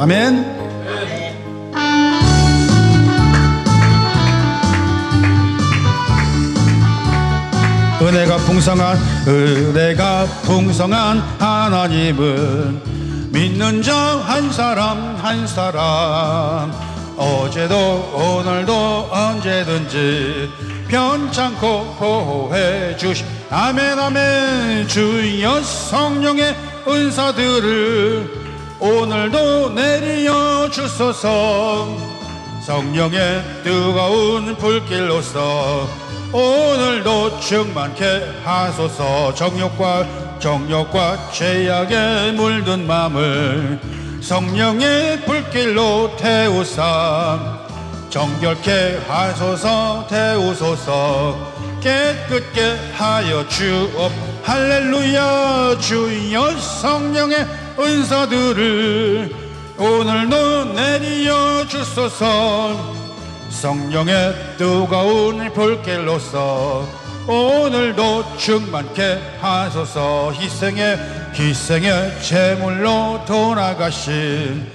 아멘. 은혜가 풍성한 하나님은 믿는 자 한 사람 한 사람 어제도 오늘도 언제든지 변찮고 보호해 주시. 아멘 아멘. 주여 성령의 은사들을 오늘도 내리어 주소서. 성령의 뜨거운 불길로서 오늘도 충만케 하소서. 정욕과 죄악에 물든 마음을 성령의 불길로 태우사 정결케 하소서. 태우소서. 깨끗게 하여 주옵. 할렐루야. 주여 성령의 은사들을 오늘도 내리어 주소서. 성령의 뜨거운 불길로서 오늘도 충만케 하소서. 희생의 제물로 돌아가신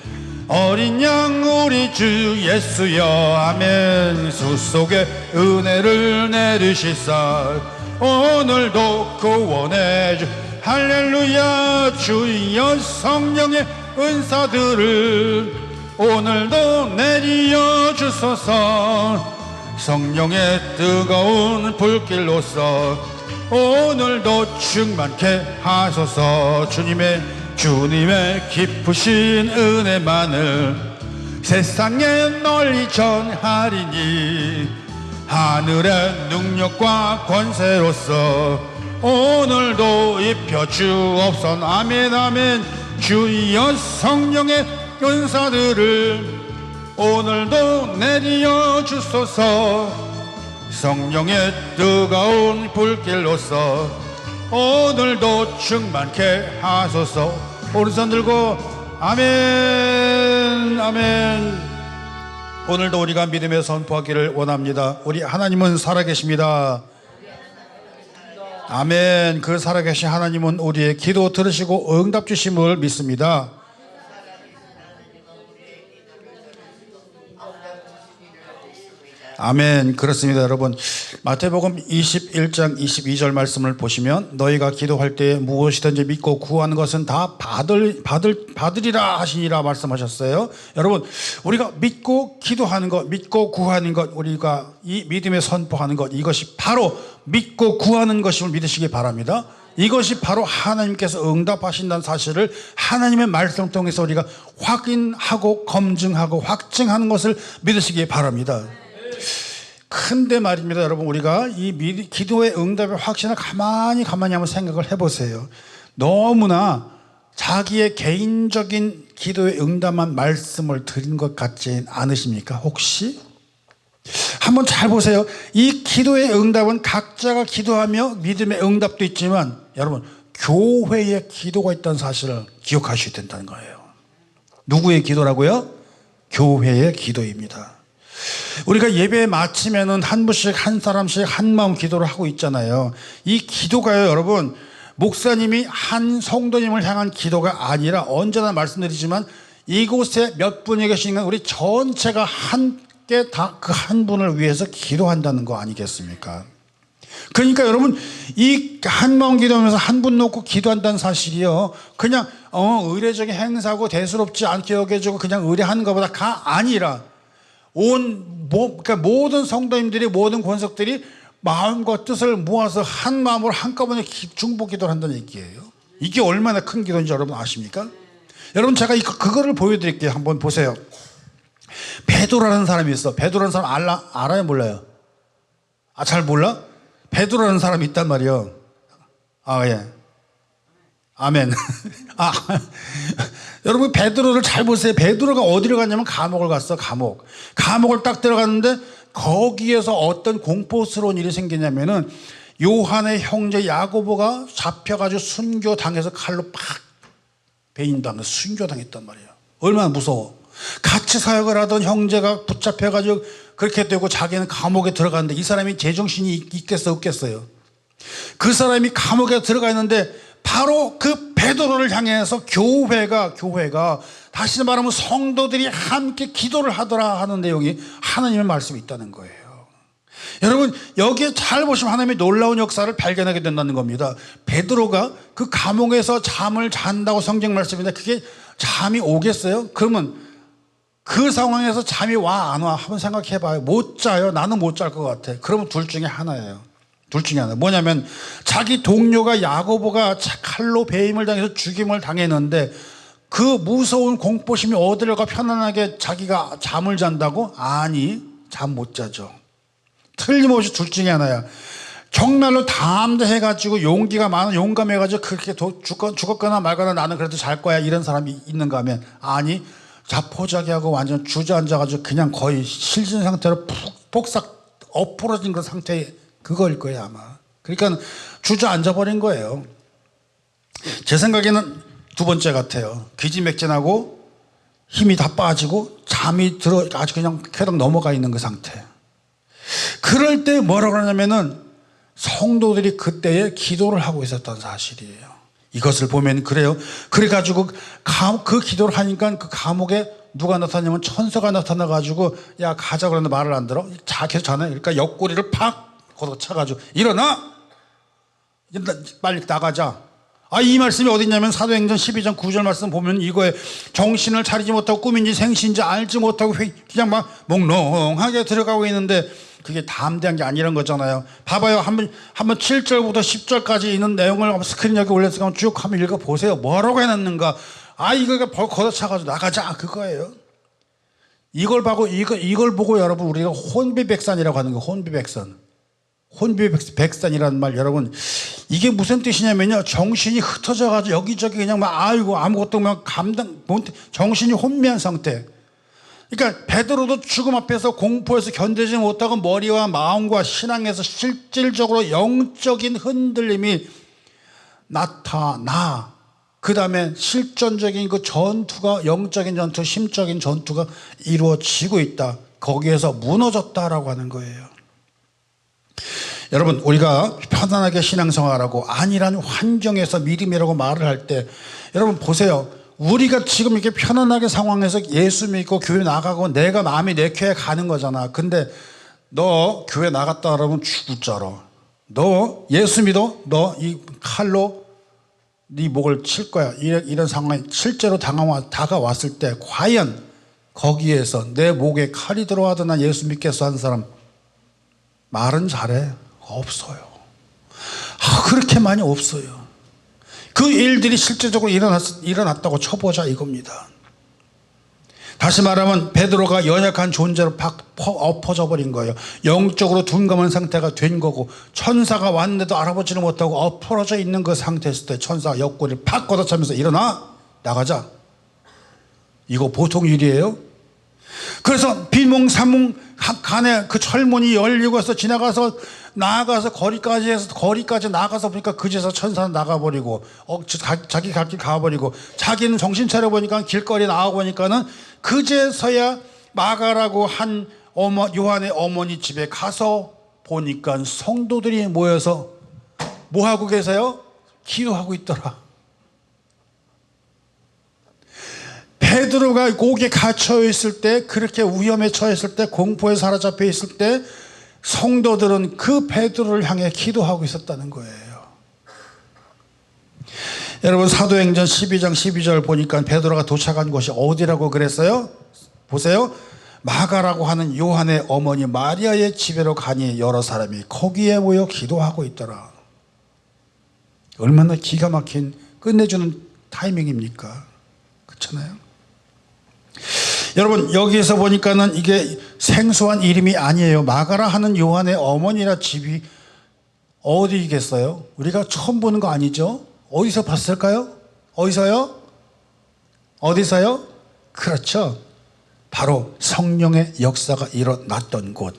어린 양 우리 주 예수여. 아멘. 수 속에 은혜를 내리시사 오늘도 구원해 주. 할렐루야. 주여 성령의 은사들을 오늘도 내리어 주소서. 성령의 뜨거운 불길로서 오늘도 충만케 하소서. 주님의 깊으신 은혜만을 세상에 널리 전하리니 하늘의 능력과 권세로서 오늘도 입혀 주옵소서. 아멘 아멘. 주여 성령의 은사들을 오늘도 내리어 주소서. 성령의 뜨거운 불길로서 오늘도 충만케 하소서. 오른손 들고 아멘 아멘. 오늘도 우리가 믿음에 선포하기를 원합니다. 우리 하나님은 살아계십니다. 아멘. 그 살아계신 하나님은 우리의 기도 들으시고 응답 주심을 믿습니다. 아멘. 그렇습니다. 여러분, 마태복음 21장 22절 말씀을 보시면 너희가 기도할 때 무엇이든지 믿고 구하는 것은 다 받으리라 하시니라 말씀하셨어요. 여러분, 우리가 믿고 기도하는 것, 믿고 구하는 것, 우리가 이 믿음에 선포하는 것, 이것이 바로 믿고 구하는 것임을 믿으시기 바랍니다. 이것이 바로 하나님께서 응답하신다는 사실을 하나님의 말씀을 통해서 우리가 확인하고 검증하고 확증하는 것을 믿으시기 바랍니다. 근데 말입니다, 여러분, 우리가 이 기도의 응답의 확신을 가만히 한번 생각을 해보세요. 너무나 자기의 개인적인 기도의 응답만 말씀을 드린 것 같지 않으십니까? 혹시? 한번 잘 보세요. 이 기도의 응답은 각자가 기도하며 믿음의 응답도 있지만 여러분, 교회의 기도가 있다는 사실을 기억하셔야 된다는 거예요. 누구의 기도라고요? 교회의 기도입니다. 우리가 예배 마치면은 한 분씩 한 사람씩 한 마음 기도를 하고 있잖아요. 이 기도가요, 여러분, 목사님이 한 성도님을 향한 기도가 아니라 언제나 말씀드리지만 이곳에 몇 분이 계시는 우리 전체가 함께 다 그 한 분을 위해서 기도한다는 거 아니겠습니까? 그러니까 여러분, 이 한 마음 기도하면서 한 분 놓고 기도한다는 사실이요, 그냥 의례적인 행사고 대수롭지 않게 여겨지고 그냥 의례하는 것보다가 아니라 그러니까 모든 성도님들이, 모든 권속들이 마음과 뜻을 모아서 한 마음으로 한꺼번에 중보 기도를 한다는 얘기예요. 이게 얼마나 큰 기도인지 여러분 아십니까? 여러분, 제가 그거를 보여드릴게요. 한번 보세요. 베드로라는 사람이 있어. 베드로라는 사람 알아요? 몰라요? 잘 몰라? 베드로라는 사람이 있단 말이에요. 예. 아멘. 여러분, 베드로를 잘 보세요. 베드로가 어디로 갔냐면 감옥을 갔어. 감옥을 딱 들어갔는데 거기에서 어떤 공포스러운 일이 생기냐면은 요한의 형제 야고보가 잡혀가지고 순교당해서 칼로 팍 배인당해서 순교당했단 말이에요. 얼마나 무서워. 같이 사역을 하던 형제가 붙잡혀가지고 그렇게 되고 자기는 감옥에 들어갔는데 이 사람이 제정신이 있겠어 없겠어요? 그 사람이 감옥에 들어가 있는데 바로 그 베드로를 향해서 교회가 다시 말하면 성도들이 함께 기도를 하더라 하는 내용이 하나님의 말씀이 있다는 거예요. 여러분, 여기에 잘 보시면 하나님의 놀라운 역사를 발견하게 된다는 겁니다. 베드로가 그 감옥에서 잠을 잔다고 성경 말씀인데 그게 잠이 오겠어요? 그러면 그 상황에서 잠이 와 안 와 한번 생각해 봐요. 못 자요? 나는 못 잘 것 같아. 그러면 둘 중에 하나예요. 둘 중에 하나. 뭐냐면 자기 동료가 야고보가 칼로 배임을 당해서 죽임을 당했는데 그 무서운 공포심이 어디를가 편안하게 자기가 잠을 잔다고? 아니, 잠 못 자죠. 틀림없이 둘 중에 하나야. 정말로 담대해가지고 용기가 많아 용감해가지고 그렇게 죽었거나 말거나 나는 그래도 잘 거야 이런 사람이 있는가 하면 아니, 자포자기하고 완전 주저앉아가지고 그냥 거의 실신 상태로 폭삭 엎어진 그 상태 그거일 거예요 아마. 그러니까 주저앉아버린 거예요. 제 생각에는 두 번째 같아요. 기지맥진하고 힘이 다 빠지고 잠이 들어 아주 그냥 쾌락 넘어가 있는 그 상태. 그럴 때 뭐라고 그러냐면은 성도들이 그때에 기도를 하고 있었던 사실이에요. 이것을 보면 그래요. 그래가지고 그 기도를 하니까 그 감옥에 누가 나타나냐면 천사가 나타나가지고 야 가자 그러는데 말을 안 들어. 계속 자네. 그러니까 옆구리를 팍 걷어차가지고 일어나 빨리 나가자. 이 말씀이 어딨냐면 사도행전 12장 9절 말씀 보면 이거에 정신을 차리지 못하고 꿈인지 생시인지 알지 못하고 그냥 막 몽롱하게 들어가고 있는데 그게 담대한 게 아니란 거잖아요. 봐봐요. 한번 7절부터 10절까지 있는 내용을 스크린 여기 올려서 쭉 한번 읽어보세요. 뭐라고 해놨는가. 이거 걷어차가지고 나가자 그거예요. 이걸 보고 여러분 우리가 혼비백산이라고 하는 거예요. 혼비백산. 혼비백산이라는 말 여러분 이게 무슨 뜻이냐면요, 정신이 흩어져가지고 여기저기 그냥 막 아무것도 막 정신이 혼미한 상태. 그러니까 베드로도 죽음 앞에서 공포에서 견디지 못하고 머리와 마음과 신앙에서 실질적으로 영적인 흔들림이 나타나 그 다음에 실전적인 그 전투가 영적인 전투 심적인 전투가 이루어지고 있다. 거기에서 무너졌다라고 하는 거예요. 여러분 우리가 편안하게 신앙생활하고 아니란 환경에서 믿음이라고 말을 할 때 여러분 보세요. 우리가 지금 이렇게 편안하게 상황에서 예수 믿고 교회 나가고 내가 마음이 내켜야 가는 거잖아. 근데 너 교회 나갔다 그러면 죽을 줄 알아. 너 예수 믿어? 너 이 칼로 네 목을 칠 거야. 이런 상황이 실제로 다가왔을 때 과연 거기에서 내 목에 칼이 들어와도 난 예수 믿겠어 하는 사람 말은 잘해? 없어요. 그렇게 많이 없어요. 그 일들이 실제적으로 일어났다고 쳐보자 이겁니다. 다시 말하면 베드로가 연약한 존재로 엎어져 버린 거예요. 영적으로 둔감한 상태가 된 거고 천사가 왔는데도 알아보지를 못하고 엎어져 있는 그 상태였을 때 천사가 옆구리를 팍 걷어차면서 일어나 나가자. 이거 보통 일이에요? 그래서 비몽사몽 간에 그 철문이 열리고 해서 지나가서 나아가서 거리까지 나가서 보니까 그제서 천사는 나가버리고 자기 갈 길 가버리고 자기는 정신 차려보니까 길거리 나와보니까는 그제서야 마가라고 한 요한의 어머니 집에 가서 보니까 성도들이 모여서 뭐하고 계세요? 기도하고 있더라. 베드로가 고기에 갇혀 있을 때 그렇게 위험에 처했을 때 공포에 사로잡혀 있을 때 성도들은 그 베드로를 향해 기도하고 있었다는 거예요. 여러분 사도행전 12장 12절 보니까 베드로가 도착한 곳이 어디라고 그랬어요? 보세요. 마가라고 하는 요한의 어머니 마리아의 집에로 가니 여러 사람이 거기에 모여 기도하고 있더라. 얼마나 기가 막힌 끝내주는 타이밍입니까? 그렇잖아요. 여러분 여기에서 보니까는 이게 생소한 이름이 아니에요. 마가라 하는 요한의 어머니라 집이 어디겠어요? 우리가 처음 보는 거 아니죠? 어디서 봤을까요? 어디서요? 어디서요? 그렇죠. 바로 성령의 역사가 일어났던 곳.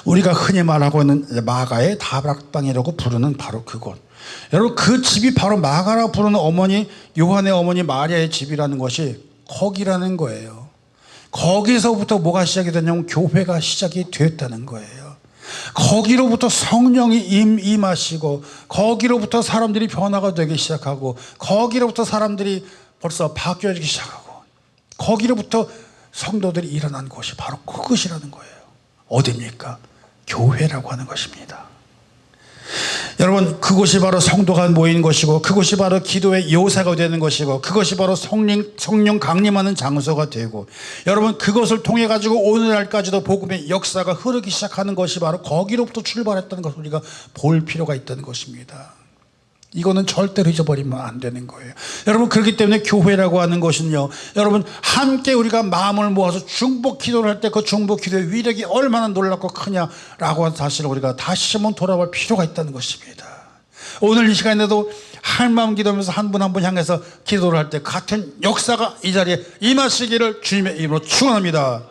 우리가 흔히 말하고 있는 마가의 다락방이라고 부르는 바로 그곳. 여러분 그 집이 바로 마가라 부르는 어머니 요한의 어머니 마리아의 집이라는 것이 거기라는 거예요. 거기서부터 뭐가 시작이 됐냐면 교회가 시작이 됐다는 거예요. 거기로부터 성령이 임하시고 거기로부터 사람들이 변화가 되기 시작하고 거기로부터 사람들이 벌써 바뀌어지기 시작하고 거기로부터 성도들이 일어난 곳이 바로 그것이라는 거예요. 어디입니까? 교회라고 하는 것입니다. 여러분, 그것이 바로 성도가 모이는 것이고 그것이 바로 기도의 요새가 되는 것이고 그것이 바로 성령 강림하는 장소가 되고 여러분, 그것을 통해 가지고 오늘날까지도 복음의 역사가 흐르기 시작하는 것이 바로 거기로부터 출발했다는 것을 우리가 볼 필요가 있다는 것입니다. 이거는 절대로 잊어버리면 안 되는 거예요. 여러분, 그렇기 때문에 교회라고 하는 것은요, 여러분 함께 우리가 마음을 모아서 중보 기도를 할 때 그 중보 기도의 위력이 얼마나 놀랍고 크냐라고 하는 사실을 우리가 다시 한번 돌아볼 필요가 있다는 것입니다. 오늘 이 시간에도 한마음 기도하면서 한 분 한 분 향해서 기도를 할 때 같은 역사가 이 자리에 임하시기를 주님의 이름으로 축원합니다.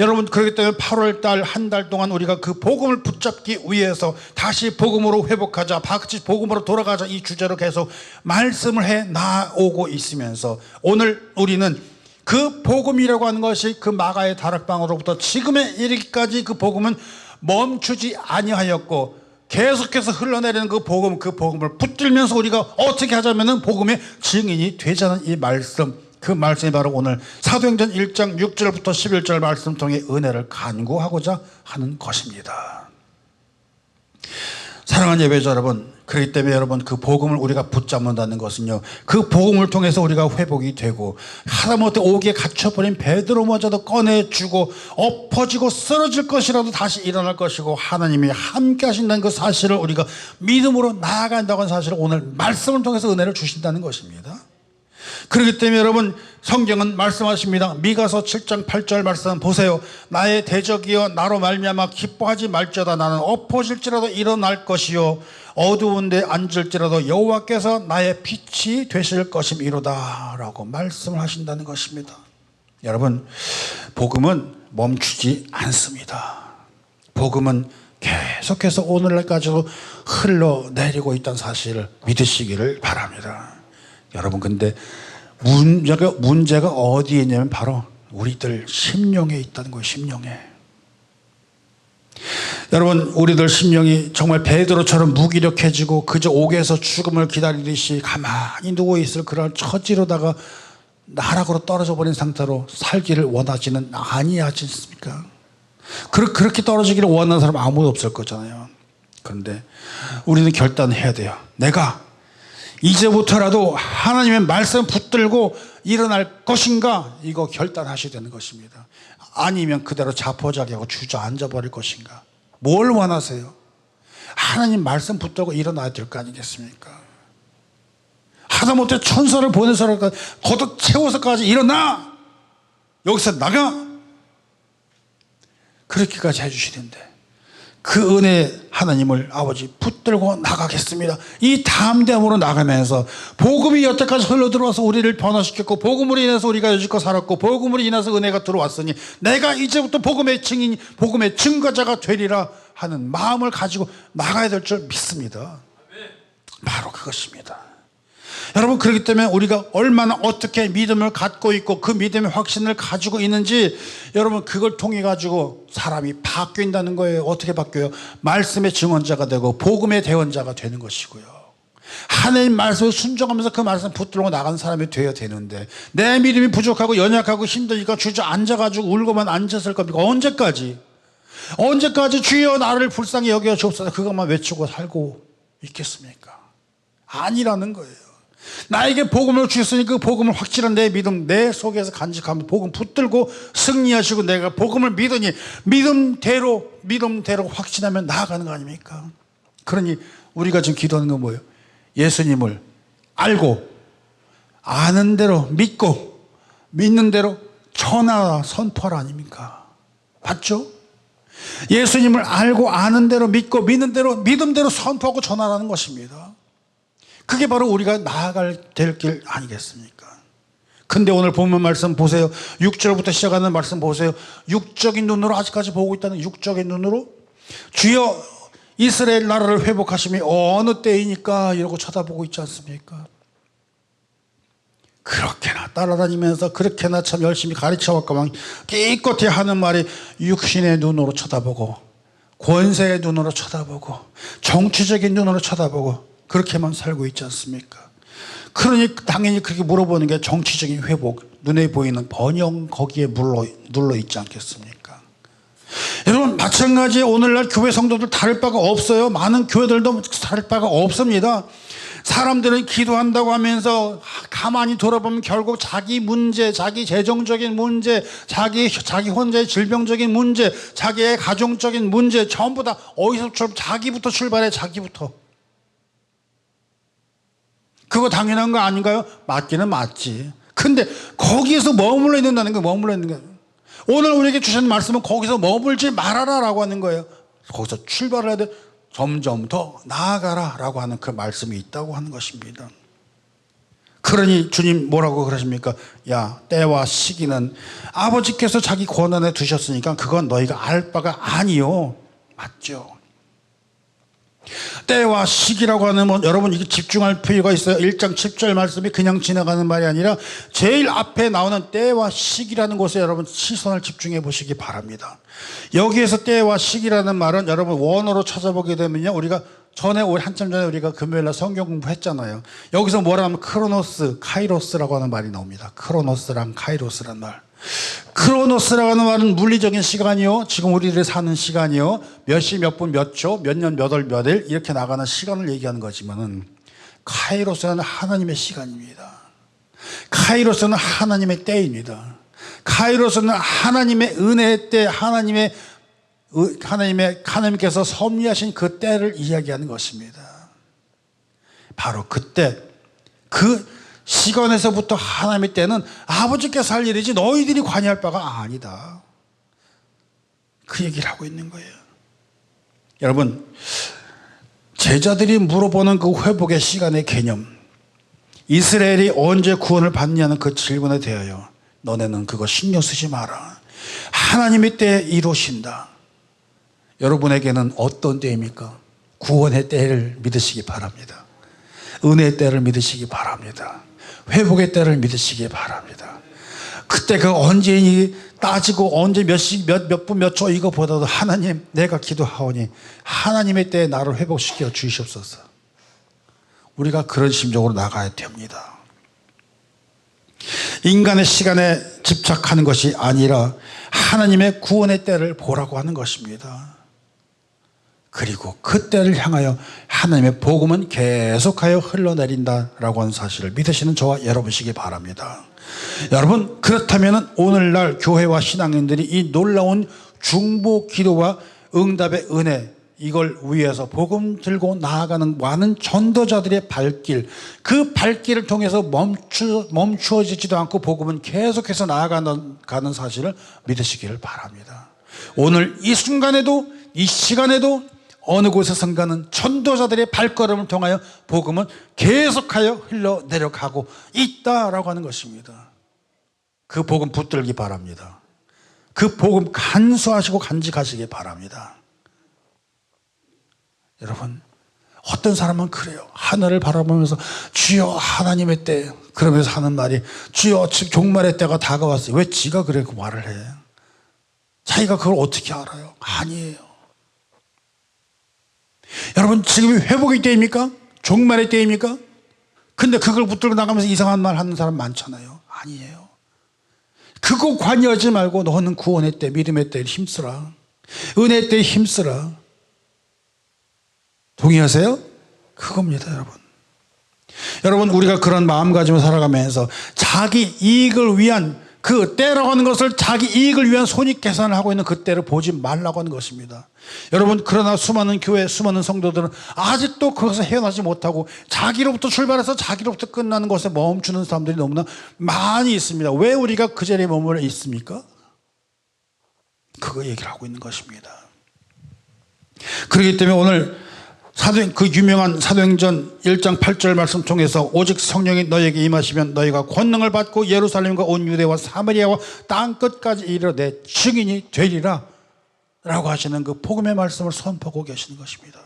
여러분, 그렇기 때문에 8월달 한 달 동안 우리가 그 복음을 붙잡기 위해서 다시 복음으로 회복하자, 다시 복음으로 돌아가자, 이 주제로 계속 말씀을 해 나오고 있으면서 오늘 우리는 그 복음이라고 하는 것이 그 마가의 다락방으로부터 지금에 이르기까지 그 복음은 멈추지 아니하였고 계속해서 흘러내리는 그 복음을 붙들면서 우리가 어떻게 하자면은 복음의 증인이 되자는 이 말씀, 그 말씀이 바로 오늘 사도행전 1장 6절부터 11절 말씀 통해 은혜를 간구하고자 하는 것입니다. 사랑하는 예배자 여러분, 그렇기 때문에 여러분, 그 복음을 우리가 붙잡는다는 것은요, 그 복음을 통해서 우리가 회복이 되고 하다못해 옥에 갇혀버린 베드로마저도 꺼내주고 엎어지고 쓰러질 것이라도 다시 일어날 것이고 하나님이 함께 하신다는 그 사실을 우리가 믿음으로 나아간다고 하는 사실을 오늘 말씀을 통해서 은혜를 주신다는 것입니다. 그렇기 때문에 여러분, 성경은 말씀하십니다. 미가서 7장 8절 말씀 보세요. 나의 대적이여 나로 말미암아 기뻐하지 말지어다. 나는 엎어질지라도 일어날 것이요 어두운 데 앉을지라도 여호와께서 나의 빛이 되실 것임이로다 라고 말씀을 하신다는 것입니다. 여러분, 복음은 멈추지 않습니다. 복음은 계속해서 오늘날까지도 흘러내리고 있다는 사실을 믿으시기를 바랍니다. 여러분, 근데 문제가 어디에 있냐면 바로 우리들 심령에 있다는 거예요. 심령에. 여러분, 우리들 심령이 정말 베드로처럼 무기력해지고 그저 옥에서 죽음을 기다리듯이 가만히 누워있을 그런 처지로다가 나락으로 떨어져 버린 상태로 살기를 원하지는 아니하지 않습니까? 그렇게 떨어지기를 원하는 사람 아무도 없을 거잖아요. 그런데 우리는 결단해야 돼요. 내가 이제부터라도 하나님의 말씀 붙들고 일어날 것인가, 이거 결단하셔야 되는 것입니다. 아니면 그대로 자포자기하고 주저앉아 버릴 것인가. 뭘 원하세요? 하나님 말씀 붙들고 일어나야 될 거 아니겠습니까? 하다못해 천사를 보내서라도 걷어 채워서까지 일어나, 여기서 나가, 그렇게까지 해주시는데 그 은혜 하나님을 아버지 붙들고 나가겠습니다. 이 담대함으로 나가면서 복음이 여태까지 흘러들어와서 우리를 변화시켰고 복음으로 인해서 우리가 여지껏 살았고 복음으로 인해서 은혜가 들어왔으니 내가 이제부터 복음의 증인, 복음의 증거자가 되리라 하는 마음을 가지고 나가야 될 줄 믿습니다. 바로 그것입니다. 여러분, 그렇기 때문에 우리가 얼마나 어떻게 믿음을 갖고 있고 그 믿음의 확신을 가지고 있는지 여러분, 그걸 통해 가지고 사람이 바뀐다는 거예요. 어떻게 바뀌어요? 말씀의 증언자가 되고 복음의 대언자가 되는 것이고요. 하나님 말씀을 순종하면서 그 말씀 붙들고 나가는 사람이 되어야 되는데 내 믿음이 부족하고 연약하고 힘드니까 주저앉아가지고 울고만 앉았을 겁니까? 언제까지 주여 나를 불쌍히 여겨 주옵소서 그것만 외치고 살고 있겠습니까? 아니라는 거예요. 나에게 복음을 주셨으니 그 복음을 확실한 내 믿음 내 속에서 간직하면 복음 붙들고 승리하시고 내가 복음을 믿으니 믿음대로 확신하면 나아가는 거 아닙니까? 그러니 우리가 지금 기도하는 건 뭐예요? 예수님을 알고 아는 대로 믿고 믿는 대로 전하라 선포하라 아닙니까? 맞죠? 예수님을 알고 아는 대로 믿고 믿는 대로 믿음대로 선포하고 전하라는 것입니다. 그게 바로 우리가 나아갈 될 길 아니겠습니까? 근데 오늘 본문 말씀 보세요. 6절부터 시작하는 말씀 보세요. 육적인 눈으로 아직까지 보고 있다는 육적인 눈으로 주여 이스라엘 나라를 회복하심이 어느 때이니까 이러고 쳐다보고 있지 않습니까? 그렇게나 따라다니면서 그렇게나 참 열심히 가르쳐왔건만 기껏해 하는 말이 육신의 눈으로 쳐다보고 권세의 눈으로 쳐다보고 정치적인 눈으로 쳐다보고 그렇게만 살고 있지 않습니까? 그러니 당연히 그렇게 물어보는 게 정치적인 회복, 눈에 보이는 번영 거기에 눌러 있지 않겠습니까? 여러분 마찬가지 오늘날 교회 성도들 다를 바가 없어요. 많은 교회들도 다를 바가 없습니다. 사람들은 기도한다고 하면서 가만히 돌아보면 결국 자기 문제, 자기 재정적인 문제, 자기 혼자의 질병적인 문제, 자기의 가정적인 문제 전부 다 어디서처럼 자기부터 출발해. 자기부터. 그거 당연한 거 아닌가요? 맞기는 맞지. 근데 거기에서 머물러 있는다는 거예요. 머물러 있는 거예요. 오늘 우리에게 주신 말씀은 거기서 머물지 말아라 라고 하는 거예요. 거기서 출발을 해야 돼. 점점 더 나아가라 라고 하는 그 말씀이 있다고 하는 것입니다. 그러니 주님 뭐라고 그러십니까? 야, 때와 시기는 아버지께서 자기 권한에 두셨으니까 그건 너희가 알 바가 아니요. 맞죠? 때와 시기라고 하는 건 여러분 이게 집중할 필요가 있어요. 1장 10절 말씀이 그냥 지나가는 말이 아니라 제일 앞에 나오는 때와 시기라는 곳에 여러분 시선을 집중해 보시기 바랍니다. 여기에서 때와 시기라는 말은 여러분 원어로 찾아보게 되면요, 우리가 한참 전에 우리가 금요일날 성경 공부했잖아요. 여기서 뭐라 하면 크로노스, 카이로스라고 하는 말이 나옵니다. 크로노스랑 카이로스라는 말. 크로노스라고 하는 말은 물리적인 시간이요, 지금 우리들이 사는 시간이요, 몇 시 몇 분 몇 초 몇 년 몇 월 몇 일 이렇게 나가는 시간을 얘기하는 거지만은 카이로스는 하나님의 시간입니다. 카이로스는 하나님의 때입니다. 카이로스는 하나님의 은혜의 때, 하나님께서 섭리하신 그 때를 이야기하는 것입니다. 바로 그때 그 시간에서부터 하나님의 때는 아버지께서 할 일이지 너희들이 관여할 바가 아니다. 그 얘기를 하고 있는 거예요. 여러분 제자들이 물어보는 그 회복의 시간의 개념, 이스라엘이 언제 구원을 받느냐는 그 질문에 대하여 너네는 그거 신경 쓰지 마라. 하나님의 때에 이루신다. 여러분에게는 어떤 때입니까? 구원의 때를 믿으시기 바랍니다. 은혜의 때를 믿으시기 바랍니다. 회복의 때를 믿으시기 바랍니다. 그때가 언제니 따지고 언제 몇 분 몇 초 이거보다도 하나님 내가 기도하오니 하나님의 때에 나를 회복시켜 주시옵소서. 우리가 그런 심정으로 나가야 됩니다. 인간의 시간에 집착하는 것이 아니라 하나님의 구원의 때를 보라고 하는 것입니다. 그리고 그 때를 향하여 하나님의 복음은 계속하여 흘러내린다라고 하는 사실을 믿으시는 저와 여러분이시기 바랍니다. 여러분 그렇다면 오늘날 교회와 신앙인들이 이 놀라운 중보 기도와 응답의 은혜, 이걸 위해서 복음 들고 나아가는 많은 전도자들의 발길, 그 발길을 통해서 멈추어지지도 않고 복음은 계속해서 나아가는 사실을 믿으시기를 바랍니다. 오늘 이 순간에도 이 시간에도 어느 곳에선가는 전도자들의 발걸음을 통하여 복음은 계속하여 흘러내려가고 있다라고 하는 것입니다. 그 복음 붙들기 바랍니다. 그 복음 간수하시고 간직하시기 바랍니다. 여러분 어떤 사람은 그래요. 하늘을 바라보면서 주여 하나님의 때, 그러면서 하는 말이 주여 지금 종말의 때가 다가왔어요. 왜 지가 그래 그 말을 해? 자기가 그걸 어떻게 알아요? 아니에요. 여러분 지금이 회복의 때입니까? 종말의 때입니까? 근데 그걸 붙들고 나가면서 이상한 말 하는 사람 많잖아요. 아니에요. 그거 관여하지 말고 너는 구원의 때, 믿음의 때에 힘쓰라. 은혜의 때에 힘쓰라. 동의하세요? 그겁니다. 여러분 우리가 그런 마음가짐을 살아가면서 자기 이익을 위한 그 때라고 하는 것을 자기 이익을 위한 손익계산을 하고 있는 그 때를 보지 말라고 하는 것입니다. 여러분 그러나 수많은 교회, 수많은 성도들은 아직도 그것을 헤어나지 못하고 자기로부터 출발해서 자기로부터 끝나는 것에 멈추는 사람들이 너무나 많이 있습니다. 왜 우리가 그 자리에 머물러 있습니까? 그거 얘기를 하고 있는 것입니다. 그렇기 때문에 오늘 그 유명한 사도행전 1장 8절 말씀 통해서 오직 성령이 너에게 임하시면 너희가 권능을 받고 예루살렘과 온 유대와 사마리아와 땅끝까지 이르러 내 증인이 되리라 라고 하시는 그 복음의 말씀을 선포하고 계시는 것입니다.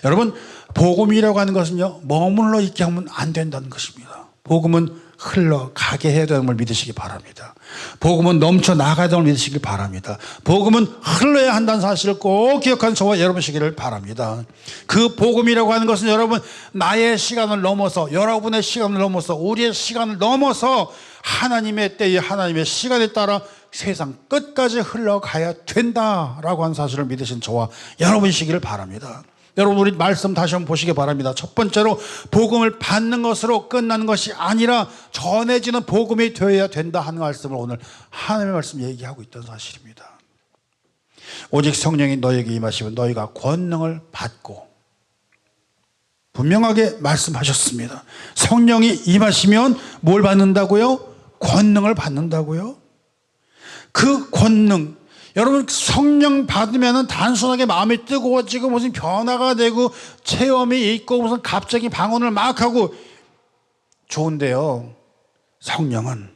여러분 복음이라고 하는 것은요 머물러 있게 하면 안 된다는 것입니다. 복음은 흘러가게 해야 되는 걸 믿으시기 바랍니다. 복음은 넘쳐나가야 되는 걸 믿으시기 바랍니다. 복음은 흘러야 한다는 사실을 꼭 기억하는 저와 여러분이시기를 바랍니다. 그 복음이라고 하는 것은 여러분 나의 시간을 넘어서 여러분의 시간을 넘어서 우리의 시간을 넘어서 하나님의 때에 하나님의 시간에 따라 세상 끝까지 흘러가야 된다라고 하는 사실을 믿으신 저와 여러분이시기를 바랍니다. 여러분 우리 말씀 다시 한번 보시기 바랍니다. 첫 번째로 복음을 받는 것으로 끝나는 것이 아니라 전해지는 복음이 되어야 된다 하는 말씀을 오늘 하나님의 말씀 얘기하고 있던 사실입니다. 오직 성령이 너에게 임하시면 너희가 권능을 받고 분명하게 말씀하셨습니다. 성령이 임하시면 뭘 받는다고요? 권능을 받는다고요? 그 권능, 여러분 성령 받으면 단순하게 마음이 뜨거워지고 무슨 변화가 되고 체험이 있고 무슨 갑자기 방언을 막 하고 좋은데요, 성령은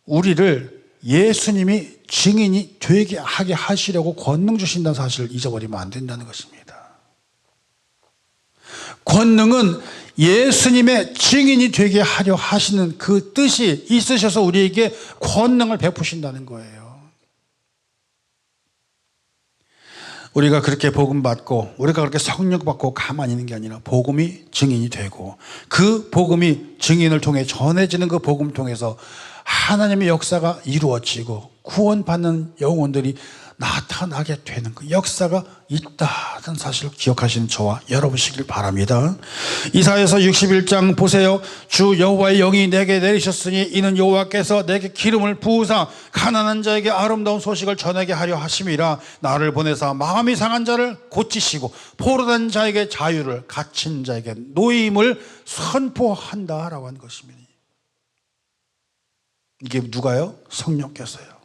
우리를 예수님이 증인이 되게 하게 하시려고 권능 주신다는 사실을 잊어버리면 안 된다는 것입니다. 권능은 예수님의 증인이 되게 하려 하시는 그 뜻이 있으셔서 우리에게 권능을 베푸신다는 거예요. 우리가 그렇게 복음 받고 우리가 그렇게 성령 받고 가만히 있는 게 아니라 복음이 증인이 되고 그 복음이 증인을 통해 전해지는 그 복음 통해서 하나님의 역사가 이루어지고 구원받는 영혼들이 나타나게 되는 그 역사가 있다는 사실을 기억하시는 저와 여러분이시길 바랍니다. 이사야서 61장 보세요. 주 여호와의 영이 내게 내리셨으니 이는 여호와께서 내게 기름을 부으사 가난한 자에게 아름다운 소식을 전하게 하려 하심이라. 나를 보내사 마음이 상한 자를 고치시고 포로된 자에게 자유를, 갇힌 자에게 노임을 선포한다라고 하는 것입니다. 이게 누가요? 성령께서요.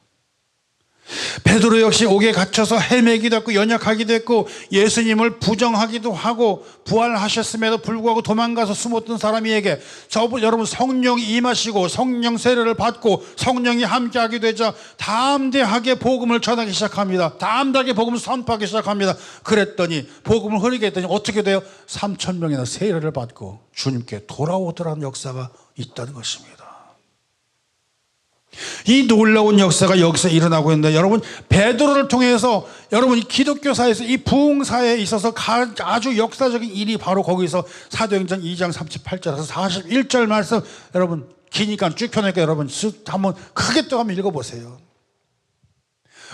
베드로 역시 옥에 갇혀서 헤매기도 했고 연약하기도 했고 예수님을 부정하기도 하고 부활하셨음에도 불구하고 도망가서 숨었던 사람에게 여러분 성령이 임하시고 성령 세례를 받고 성령이 함께하게 되자 담대하게 복음을 전하기 시작합니다. 담대하게 복음을 선포하기 시작합니다. 그랬더니 복음을 흐리게 했더니 어떻게 돼요? 3,000명이나 세례를 받고 주님께 돌아오더라는 역사가 있다는 것입니다. 이 놀라운 역사가 여기서 일어나고 있는데 여러분 베드로를 통해서 여러분 기독교사에서 이 부흥사에 있어서 아주 역사적인 일이 바로 거기서 사도행전 2장 38절에서 41절 말씀, 여러분 기니까 쭉 펴내니까 여러분 한번 크게 또 한번 읽어보세요.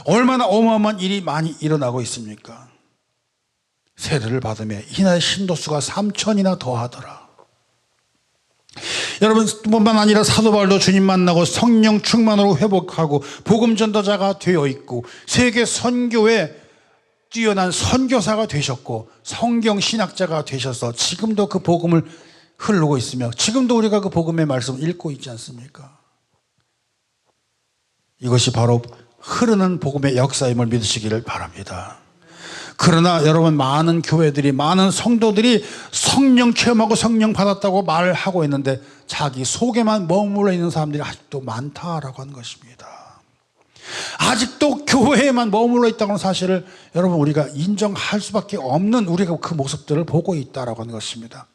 얼마나 어마어마한 일이 많이 일어나고 있습니까? 세례를 받으며 이날 신도수가 3,000이나 더하더라. 여러분 뿐만 아니라 사도 바울도 주님 만나고 성령 충만으로 회복하고 복음 전도자가 되어 있고 세계 선교에 뛰어난 선교사가 되셨고 성경 신학자가 되셔서 지금도 그 복음을 흐르고 있으며 지금도 우리가 그 복음의 말씀을 읽고 있지 않습니까? 이것이 바로 흐르는 복음의 역사임을 믿으시기를 바랍니다. 그러나 여러분 많은 교회들이 많은 성도들이 성령 체험하고 성령 받았다고 말을 하고 있는데 자기 속에만 머물러 있는 사람들이 아직도 많다라고 하는 것입니다. 아직도 교회에만 머물러 있다는 사실을 여러분 우리가 인정할 수밖에 없는 우리가 그 모습들을 보고 있다라고 하는 것입니다.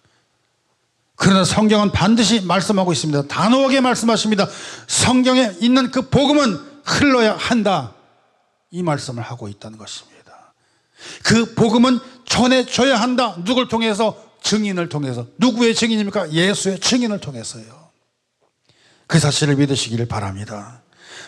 그러나 성경은 반드시 말씀하고 있습니다. 단호하게 말씀하십니다. 성경에 있는 그 복음은 흘러야 한다, 이 말씀을 하고 있다는 것입니다. 그 복음은 전해져야 한다. 누굴 통해서? 증인을 통해서. 누구의 증인입니까? 예수의 증인을 통해서요. 그 사실을 믿으시기를 바랍니다.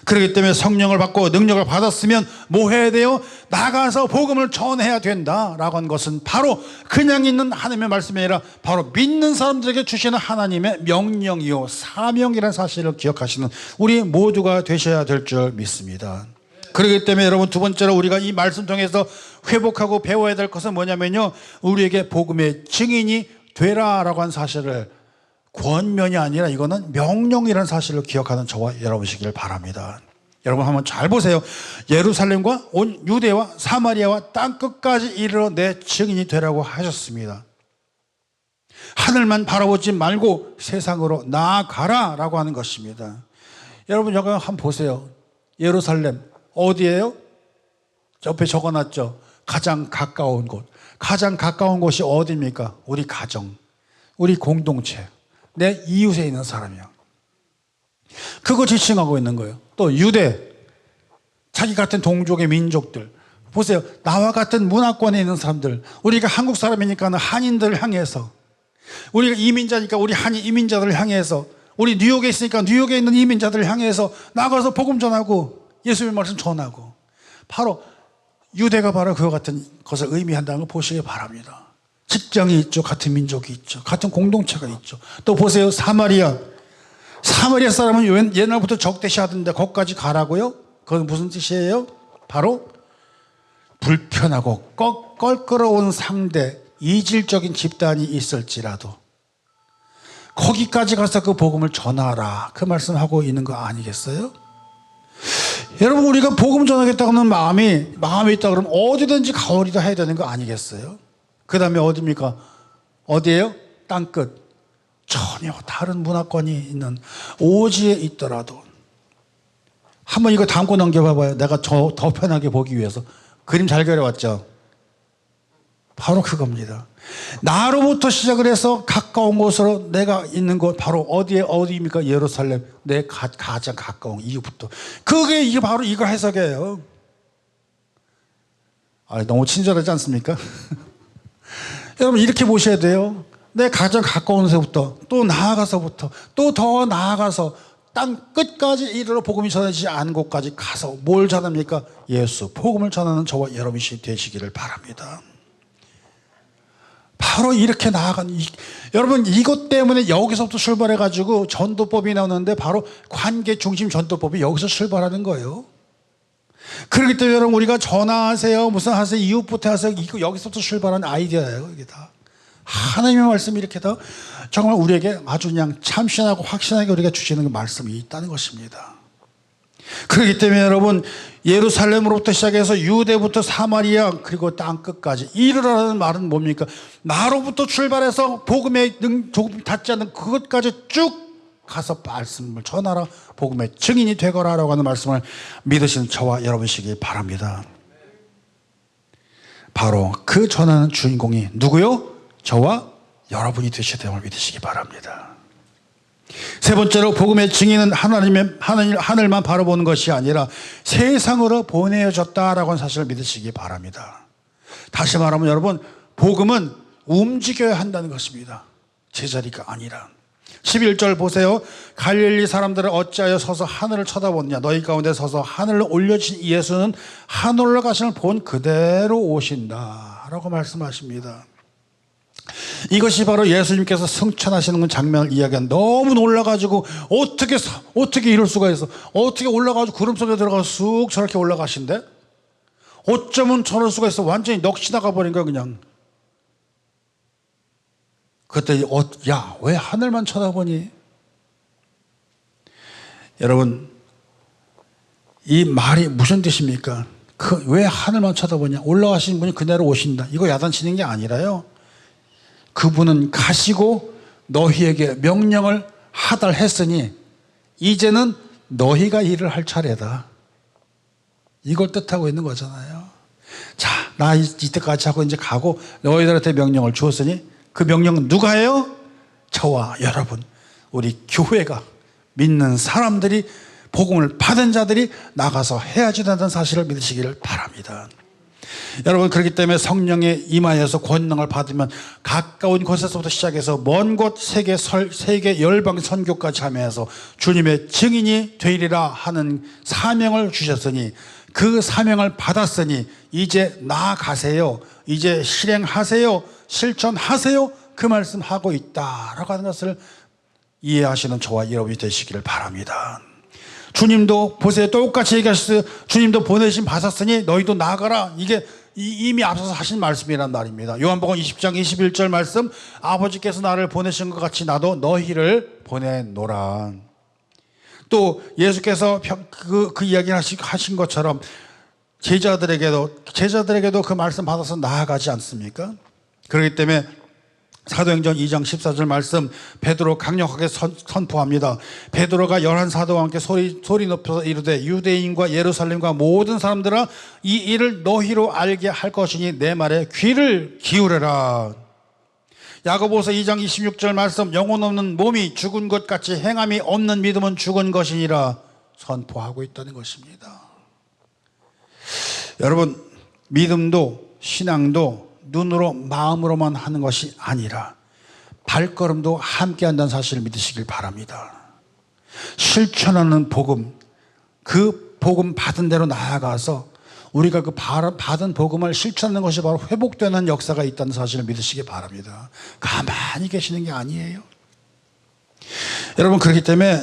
그렇기 때문에 성령을 받고 능력을 받았으면 뭐 해야 돼요? 나가서 복음을 전해야 된다라고 하는 것은 바로 그냥 있는 하나님의 말씀이 아니라 바로 믿는 사람들에게 주시는 하나님의 명령이요 사명이라는 사실을 기억하시는 우리 모두가 되셔야 될 줄 믿습니다. 그렇기 때문에 여러분 두 번째로 우리가 이 말씀 통해서 회복하고 배워야 될 것은 뭐냐면요, 우리에게 복음의 증인이 되라라고 한 사실을, 권면이 아니라 이거는 명령이라는 사실을 기억하는 저와 여러분이시길 바랍니다. 여러분 한번 잘 보세요. 예루살렘과 온 유대와 사마리아와 땅끝까지 이르러 내 증인이 되라고 하셨습니다. 하늘만 바라보지 말고 세상으로 나아가라 라고 하는 것입니다. 여러분 여기 한번 보세요. 예루살렘 어디예요? 옆에 적어놨죠. 가장 가까운 곳. 가장 가까운 곳이 어디입니까? 우리 가정, 우리 공동체, 내 이웃에 있는 사람이요. 그거 지칭하고 있는 거예요. 또 유대, 자기 같은 동족의 민족들. 보세요. 나와 같은 문화권에 있는 사람들, 우리가 한국 사람이니까 한인들을 향해서, 우리가 이민자니까 우리 한인 이민자들을 향해서, 우리 뉴욕에 있으니까 뉴욕에 있는 이민자들을 향해서 나가서 복음 전하고 예수님의 말씀 전하고, 바로 유대가 바로 그와 같은 것을 의미한다는 걸 보시기 바랍니다. 직장이 있죠. 같은 민족이 있죠. 같은 공동체가 있죠. 또 보세요. 사마리아 사람은 옛날부터 적대시하던데 거기까지 가라고요? 그건 무슨 뜻이에요? 바로 불편하고 껄끄러운 상대, 이질적인 집단이 있을지라도 거기까지 가서 그 복음을 전하라, 그 말씀하고 있는 거 아니겠어요? 여러분, 우리가 복음 전하겠다는 마음이 있다 그러면 어디든지 가오리다 해야 되는 거 아니겠어요? 그 다음에 어디입니까? 어디예요? 땅끝. 전혀 다른 문화권이 있는 오지에 있더라도 한번 이거 담고 넘겨봐봐요. 내가 더 편하게 보기 위해서. 그림 잘 그려왔죠? 바로 그겁니다. 나로부터 시작을 해서 가까운 곳으로 내가 있는 곳, 바로 어디입니까? 예루살렘. 내 가장 가까운 이유부터. 이게 바로 이거 해석이에요. 너무 친절하지 않습니까? 여러분, 이렇게 보셔야 돼요. 내 가장 가까운 데부터, 또 나아가서부터, 또 더 나아가서 땅 끝까지 이르러 복음이 전해지지 않은 곳까지 가서 뭘 전합니까? 예수, 복음을 전하는 저와 여러분이 되시기를 바랍니다. 바로 이렇게 나아간, 여러분, 이것 때문에 여기서부터 출발해가지고 전도법이 나오는데 바로 관계 중심 전도법이 여기서 출발하는 거예요. 그렇기 때문에 여러분, 우리가 전화하세요, 무슨 하세요, 이웃부터 하세요, 이거 여기서부터 출발한 아이디어예요. 이게 다 하나님의 말씀이 이렇게 다 정말 우리에게 아주 그냥 참신하고 확신하게 우리가 주시는 그 말씀이 있다는 것입니다. 그렇기 때문에 여러분, 예루살렘으로부터 시작해서 유대부터 사마리아 그리고 땅끝까지 이르라는 말은 뭡니까? 나로부터 출발해서 복음에 조금 닿지 않는 그것까지 쭉 가서 말씀을 전하라, 복음의 증인이 되거라 라고 하는 말씀을 믿으시는 저와 여러분이시기 바랍니다. 바로 그 전하는 주인공이 누구요? 저와 여러분이 되셔야 됨을 믿으시기 바랍니다. 세 번째로, 복음의 증인은 하늘만 바라보는 것이 아니라 세상으로 보내어졌다라고 하는 사실을 믿으시기 바랍니다. 다시 말하면 여러분, 복음은 움직여야 한다는 것입니다. 제자리가 아니라. 11절 보세요. 갈릴리 사람들은 어찌하여 서서 하늘을 쳐다보느냐. 너희 가운데 서서 하늘로 올려진 예수는 하늘로 가심을 본 그대로 오신다 라고 말씀하십니다. 이것이 바로 예수님께서 승천하시는 장면을 이야기한, 너무 놀라가지고 어떻게 이럴 수가 있어, 어떻게 올라가가지고 구름 속에 들어가서 쑥 저렇게 올라가신대? 어쩌면 저럴 수가 있어. 완전히 넋이 나가버린 거야 그냥. 그때 야, 왜 하늘만 쳐다보니? 여러분, 이 말이 무슨 뜻입니까? 왜 하늘만 쳐다보냐? 올라가신 분이 그대로 오신다, 이거 야단치는 게 아니라요, 그분은 가시고 너희에게 명령을 하달했으니 이제는 너희가 일을 할 차례다, 이걸 뜻하고 있는 거잖아요. 자, 나 이때까지 하고 이제 가고 너희들한테 명령을 주었으니 그 명령은 누가 해요? 저와 여러분, 우리 교회가, 믿는 사람들이, 복음을 받은 자들이 나가서 해야지 된다는 사실을 믿으시기를 바랍니다. 여러분, 그렇기 때문에 성령의 임하여서 권능을 받으면 가까운 곳에서부터 시작해서 먼 곳 세계 열방 선교까지 하면서 주님의 증인이 되리라 하는 사명을 주셨으니, 그 사명을 받았으니 이제 나아가세요, 이제 실행하세요, 실천하세요, 그 말씀하고 있다라고 하는 것을 이해하시는 저와 여러분이 되시기를 바랍니다. 주님도 보세요, 똑같이 얘기하셨어요. 주님도 보내심 받았으니 너희도 나아가라. 이게 이미 앞서서 하신 말씀이란 말입니다. 요한복음 20장 21절 말씀, 아버지께서 나를 보내신 것 같이 나도 너희를 보내노라. 또 예수께서 그 이야기를 하신 것처럼 제자들에게도 그 말씀 받아서 나아가지 않습니까? 그렇기 때문에 사도행전 2장 14절 말씀, 베드로 강력하게 선포합니다. 베드로가 11사도와 함께 소리 높여서 이르되, 유대인과 예루살렘과 모든 사람들아, 이 일을 너희로 알게 할 것이니 내 말에 귀를 기울여라. 야고보서 2장 26절 말씀, 영혼 없는 몸이 죽은 것 같이 행함이 없는 믿음은 죽은 것이니라 선포하고 있다는 것입니다. 여러분, 믿음도 신앙도 눈으로 마음으로만 하는 것이 아니라 발걸음도 함께 한다는 사실을 믿으시길 바랍니다. 실천하는 복음, 그 복음 받은 대로 나아가서 우리가 그 받은 복음을 실천하는 것이 바로 회복되는 역사가 있다는 사실을 믿으시기 바랍니다. 가만히 계시는 게 아니에요. 여러분, 그렇기 때문에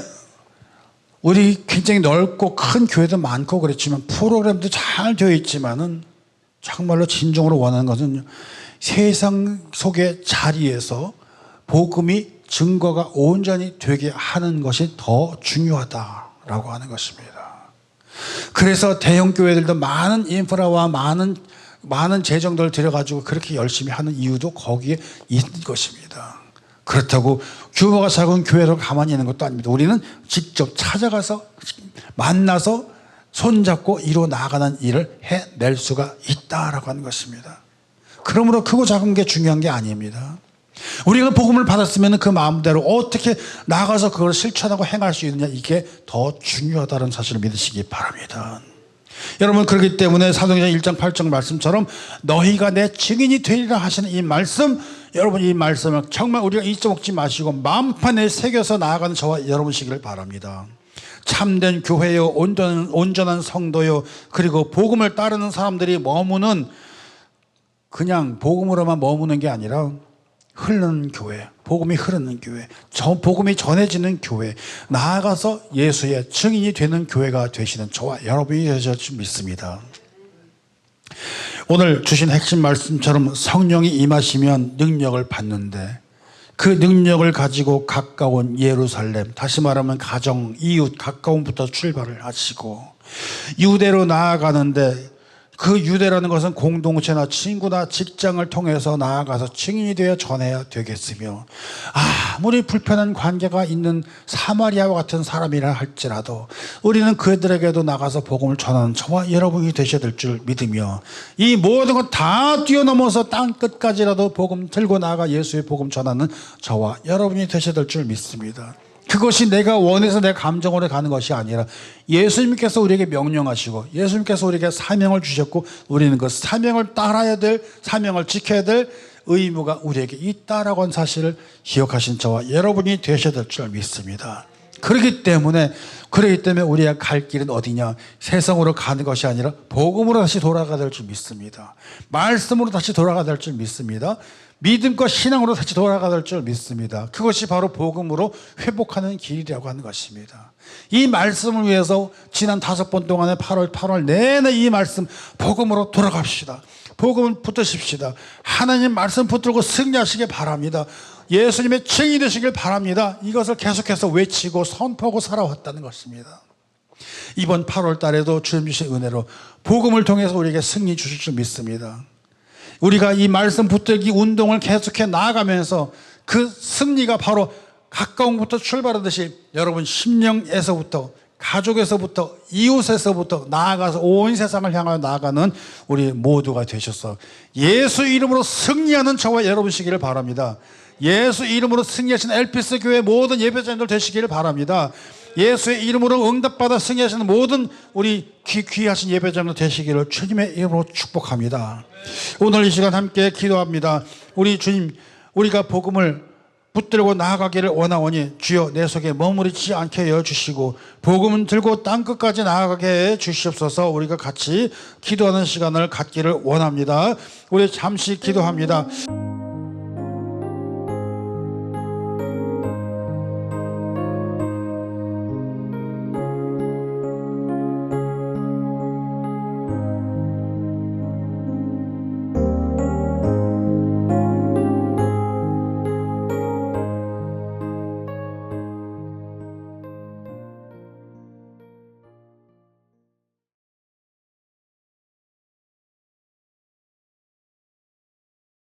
우리 굉장히 넓고 큰 교회도 많고 그렇지만 프로그램도 잘 되어 있지만은 정말로 진정으로 원하는 것은 세상 속의 자리에서 복음이 증거가 온전히 되게 하는 것이 더 중요하다라고 하는 것입니다. 그래서 대형 교회들도 많은 인프라와 많은 재정들을 들여가지고 그렇게 열심히 하는 이유도 거기에 있는 것입니다. 그렇다고 규모가 작은 교회로 가만히 있는 것도 아닙니다. 우리는 직접 찾아가서 만나서 손잡고 이루어 나가는 일을 해낼 수가 있다라고 하는 것입니다. 그러므로 크고 작은 게 중요한 게 아닙니다. 우리가 복음을 받았으면 그 마음대로 어떻게 나가서 그걸 실천하고 행할 수 있느냐, 이게 더 중요하다는 사실을 믿으시기 바랍니다. 여러분, 그렇기 때문에 사도행전 1장 8절 말씀처럼 너희가 내 증인이 되리라 하시는 이 말씀, 여러분, 이 말씀을 정말 우리가 잊어먹지 마시고 마음판에 새겨서 나아가는 저와 여러분이시기를 바랍니다. 참된 교회요, 온전한 성도요, 그리고 복음을 따르는 사람들이 머무는, 그냥 복음으로만 머무는 게 아니라 흐르는 교회, 복음이 흐르는 교회, 복음이 전해지는 교회, 나아가서 예수의 증인이 되는 교회가 되시는 저와 여러분이 되실 줄 믿습니다. 오늘 주신 핵심 말씀처럼 성령이 임하시면 능력을 받는데, 그 능력을 가지고 가까운 예루살렘, 다시 말하면 가정, 이웃, 가까움부터 출발을 하시고 유대로 나아가는데, 그 유대라는 것은 공동체나 친구나 직장을 통해서 나아가서 증인이 되어 전해야 되겠으며, 아무리 불편한 관계가 있는 사마리아와 같은 사람이라 할지라도 우리는 그들에게도 나가서 복음을 전하는 저와 여러분이 되셔야 될 줄 믿으며, 이 모든 것 다 뛰어넘어서 땅 끝까지라도 복음 들고 나아가 예수의 복음 전하는 저와 여러분이 되셔야 될 줄 믿습니다. 그것이 내가 원해서 내 감정으로 가는 것이 아니라 예수님께서 우리에게 명령하시고 예수님께서 우리에게 사명을 주셨고, 우리는 그 사명을 따라야 될, 사명을 지켜야 될 의무가 우리에게 있다라고 하는 사실을 기억하신 저와 여러분이 되셔야 될 줄 믿습니다. 그렇기 때문에 우리가 갈 길은 어디냐, 세상으로 가는 것이 아니라 복음으로 다시 돌아가야 될 줄 믿습니다. 말씀으로 다시 돌아가야 될 줄 믿습니다. 믿음과 신앙으로 다시 돌아가야 될 줄 믿습니다. 그것이 바로 복음으로 회복하는 길이라고 하는 것입니다. 이 말씀을 위해서 지난 5번 동안에 8월 내내 이 말씀, 복음으로 돌아갑시다. 복음을 붙드십시다. 하나님 말씀 붙들고 승리하시길 바랍니다. 예수님의 증인이 되시길 바랍니다. 이것을 계속해서 외치고 선포하고 살아왔다는 것입니다. 이번 8월 달에도 주님 주신 은혜로 복음을 통해서 우리에게 승리 주실 줄 믿습니다. 우리가 이 말씀 붙들기 운동을 계속해 나아가면서 그 승리가 바로 가까운 곳부터 출발하듯이 여러분 심령에서부터, 가족에서부터, 이웃에서부터 나아가서 온 세상을 향하여 나아가는 우리 모두가 되셔서 예수 이름으로 승리하는 저와 여러분이시기를 바랍니다. 예수 이름으로 승리하신 엘피스 교회 모든 예배자님들 되시기를 바랍니다. 예수의 이름으로 응답받아 승리하시는 모든 우리 귀하신 예배자님들 되시기를 주님의 이름으로 축복합니다. 오늘 이 시간 함께 기도합니다. 우리 주님, 우리가 복음을 붙들고 나아가기를 원하오니 주여 내 속에 머무르지 않게 하여 주시고 복음은 들고 땅끝까지 나아가게 해 주시옵소서. 우리가 같이 기도하는 시간을 갖기를 원합니다. 우리 잠시 기도합니다.